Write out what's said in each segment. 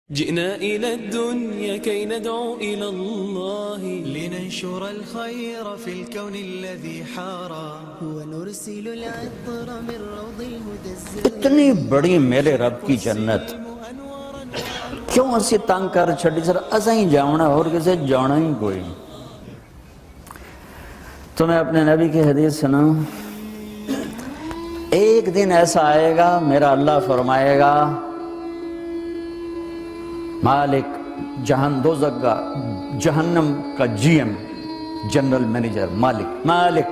جئنا إلى الدنيا كي ندعو إلى الله لننشر الخير في الكون الذي حارى ونرسل العطر من روض الهدى اتنی بڑی میرے رب کی جنت کیوں اسی تنگ کر چھڑی سر اسا ہی جاؤنا اور کسے جانا ہی کوئی. تو میں اپنے نبی کی حدیث سناؤں. ایک دن ایسا آئے گا میرا اللہ فرمائے گا مالک دوزخ کا جہنم کا جی ایم جنرل مینیجر مالک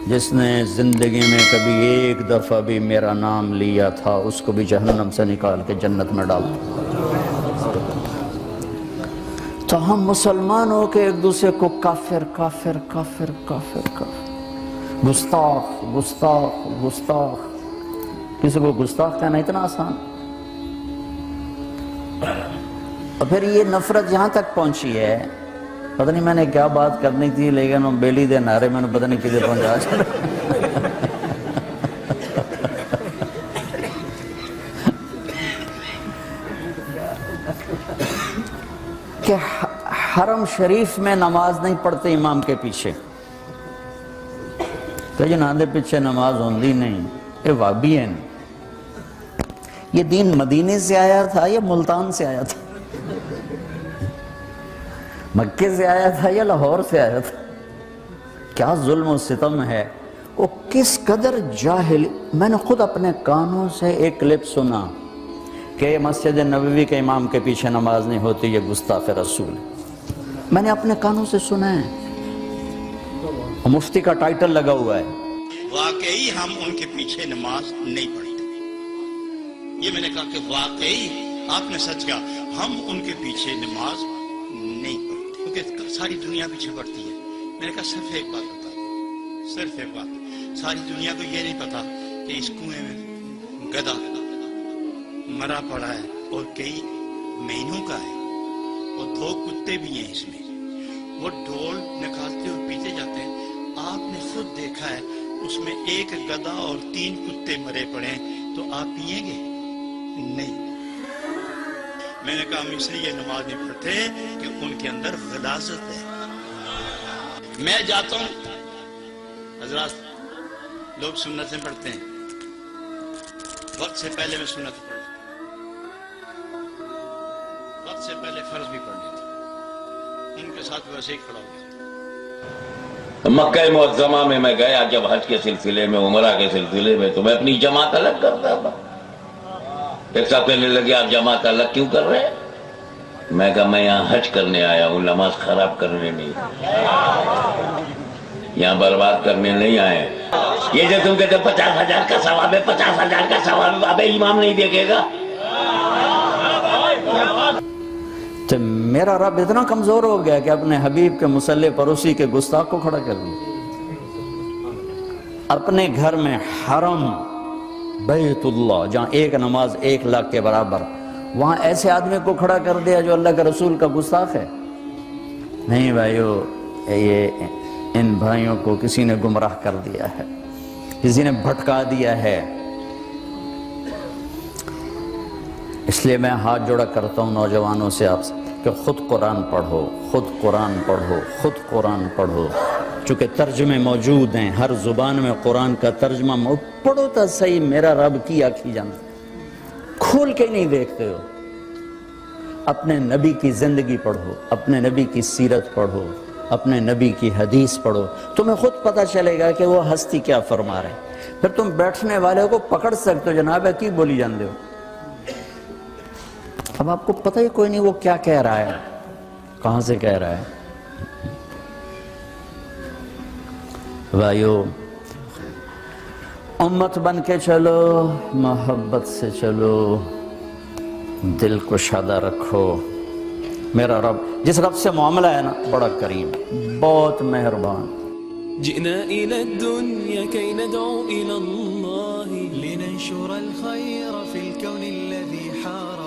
جس نے زندگی میں کبھی ایک دفعہ بھی میرا نام لیا تھا اس کو بھی جہنم سے نکال کے جنت میں ڈال. تو ہم مسلمان ہو کے ایک دوسرے کو کافر کافر کافر کافر کافر گستاخ گستاخ گستاخ. کسی کو گستاخ کہنا اتنا آسان. اور پھر یہ نفرت یہاں تک پہنچی ہے پتہ نہیں میں نے کیا بات کرنی تھی لیکن وہ بیلی دے نعرے میں نے پتہ نہیں کدھر پہنچا کہ حرم شریف میں نماز نہیں پڑھتے امام کے پیچھے. کہ جنہاں دے پیچھے نماز ہوندی نہیں یہ وابی ہیں. یہ دین مدینے سے آیا تھا یا ملتان سے آیا تھا؟ مکے سے آیا تھا یا لاہور سے آیا تھا؟ کیا ظلم و ستم ہے. وہ کس قدر جاہل. میں نے خود اپنے کانوں سے ایک کلپ سنا کہ مسجد نبوی کے امام کے پیچھے نماز نہیں ہوتی یہ گستاخ رسول. میں نے اپنے کانوں سے سنا ہے. مفتی کا ٹائٹل لگا ہوا ہے. واقعی ہم ان کے پیچھے نماز نہیں پڑھتے. یہ میں نے کہا کہ واقعی آپ نے سچ کہا ہم ان کے پیچھے نماز نہیں پڑھتے کیونکہ ساری دنیا پیچھے پڑتی ہے. میں نے کہا صرف ایک بات بتا, صرف ایک بات. ساری دنیا کو یہ نہیں پتا کہ اس کنویں میں گدھا مرا پڑا ہے اور کئی مہینوں کا ہے اور 2 کتے بھی ہیں اس میں. وہ ڈھول نکالتے ہوئے پیتے جاتے ہیں. آپ نے خود دیکھا ہے اس میں ایک گدھا اور 3 کتے مرے پڑے ہیں تو آپ پیئیں گے نہیں. میں نے کہا ہم اس لیے نماز نہیں پڑھتے کہ ان کے اندر غلاظت ہے. میں جاتا ہوں حضرات لوگ سنتیں پڑھتے ہیں وقت سے پہلے میں سنت پڑھتا ہوں. وقت سے پہلے فرض بھی پڑھ لیتا ہوں. ان کے ساتھ ویسے ہی کھڑا ہو گیا. مکہ معظمہ میں گیا جب حج کے سلسلے میں عمرہ کے سلسلے میں تو میں اپنی جماعت الگ کرتا تھا. ایک صاحب کہنے لگے آپ جماعت الگ کیوں کر رہے ہیں؟ میں کہا میں یہاں حج کرنے آیا ہوں نماز خراب کرنے نہیں, یہاں برباد کرنے نہیں آئے. یہ جو تم کہتے 50,000 کا ثواب ہے 50,000 کا ثواب ہے ابے امام نہیں دیکھے گا. تو میرا رب اتنا کمزور ہو گیا کہ اپنے حبیب کے مصلی پر اسی کے گستاخ کو کھڑا کر دیا. اپنے گھر میں حرم بیت اللہ جہاں ایک نماز 1 لاکھ کے برابر, وہاں ایسے آدمی کو کھڑا کر دیا جو اللہ کے رسول کا گستاخ ہے. نہیں بھائیو, یہ ان بھائیوں کو کسی نے گمراہ کر دیا ہے, کسی نے بھٹکا دیا ہے. اس لیے میں ہاتھ جوڑا کرتا ہوں نوجوانوں سے آپ سے کہ خود قرآن پڑھو, خود قرآن پڑھو, خود قرآن پڑھو. چونکہ ترجمے موجود ہیں ہر زبان میں قرآن کا ترجمہ پڑھو تو صحیح. میرا رب کی آنکھی جانتا, کھول کے نہیں دیکھتے ہو. اپنے نبی کی زندگی پڑھو, اپنے نبی کی سیرت پڑھو, اپنے نبی کی حدیث پڑھو. تمہیں خود پتہ چلے گا کہ وہ ہستی کیا فرما رہے. پھر تم بیٹھنے والے کو پکڑ سکتے ہو جناب ہے کی بولی جانتے ہو. اب آپ کو پتہ ہی کوئی نہیں وہ کیا کہہ رہا ہے, کہاں سے کہہ رہا ہے. بھائیو امت بن کے چلو, محبت سے چلو, دل کو شادہ رکھو. میرا رب جس رب سے معاملہ ہے نا بڑا کریم, بہت مہربان. جئنا إلى الدنيا كي ندعو إلى الله لننشر الخير في الكون الذي حار